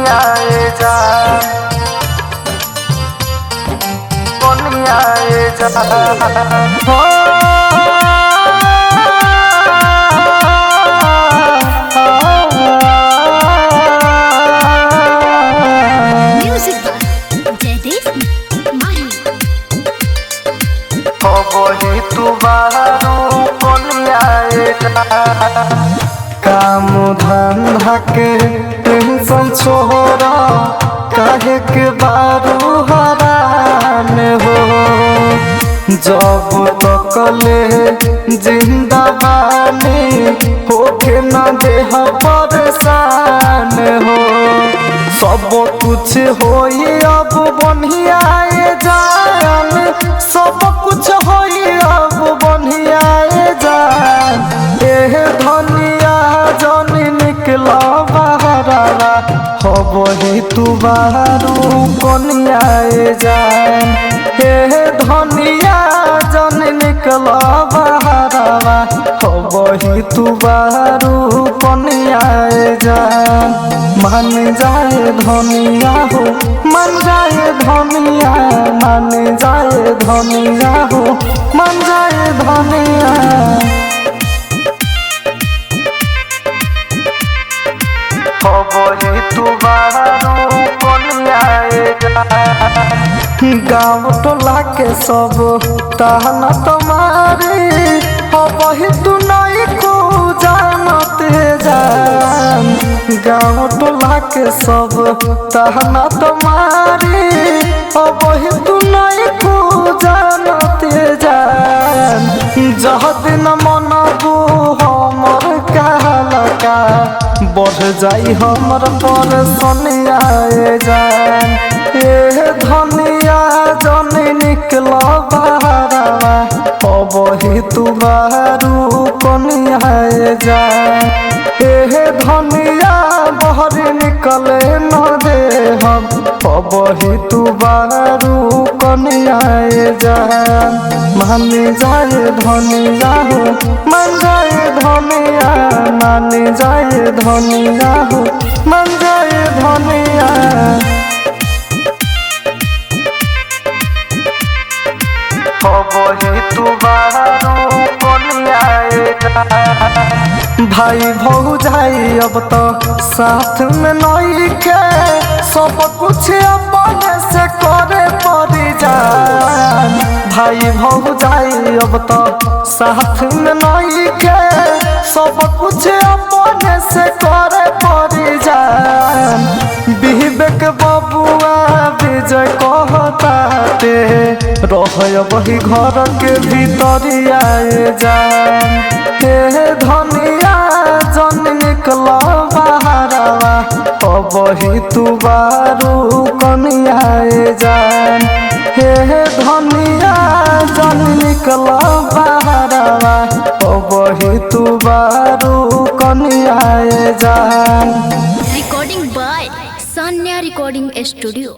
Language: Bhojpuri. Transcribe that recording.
कनियाए जा कनियाए जा हो वही तू बारू कनियाए जा काम धंधा के टेंशन छोड़ा काहे के बारू हरान हो जब तक ले जिंदा बानी होके न देह परेशान हो सब कुछ होई अब बढ़ियाए जान सब कुछ होई अब बढ़ियाए जान एह धनिया जन निकला बहरावा हो वही तू बारू कनियाए जान एह धनिया जन निकला बहरावा हो वही तू बारू कनियाए जान मान जाए धनिया हो मान जाए धनिया मान जाए धनिया हो मान जाए धनिया हो वही तू बारू कनियाए जा गाँव टोला के सब ताना तुम्हारी हो वही तू नहीं को जानते जान गाँव टोला के सब ताना तुम्हारी हो वही तू नहीं को जानते जान जह दिन मनबू हमर कहलका बढ़ जाई हमर परेशानियाए जान ए धनिया जन निकला बहरावा हो वही तू बारू कनियाए जान ए धनिया बहर निकले न दे हम हो वही तू बारू कनियाए जान मान जाए धनिया हो मान जाए धनिया मान जाए धनिया हो मान जाए धनिया हो वही तू बारू कनियाए जा भाई भौजाई अब तो साथ में नहीं के सब कुछ अपने से करे पड़ी जान भाई भौजाई अब तो साथ में नहीं के सब कुछ अपने से करे पड़ी जान विवेक बबुआ विजय कहताते रह वही घर के भीतरियाए जान हे धनिया जन निकला बहरावा हो वही तू बारू कनियाए जान हे धनिया जन निकला बहरावा हो वही तू बारू कनियाए जान Recording by Sanya Recording Studio.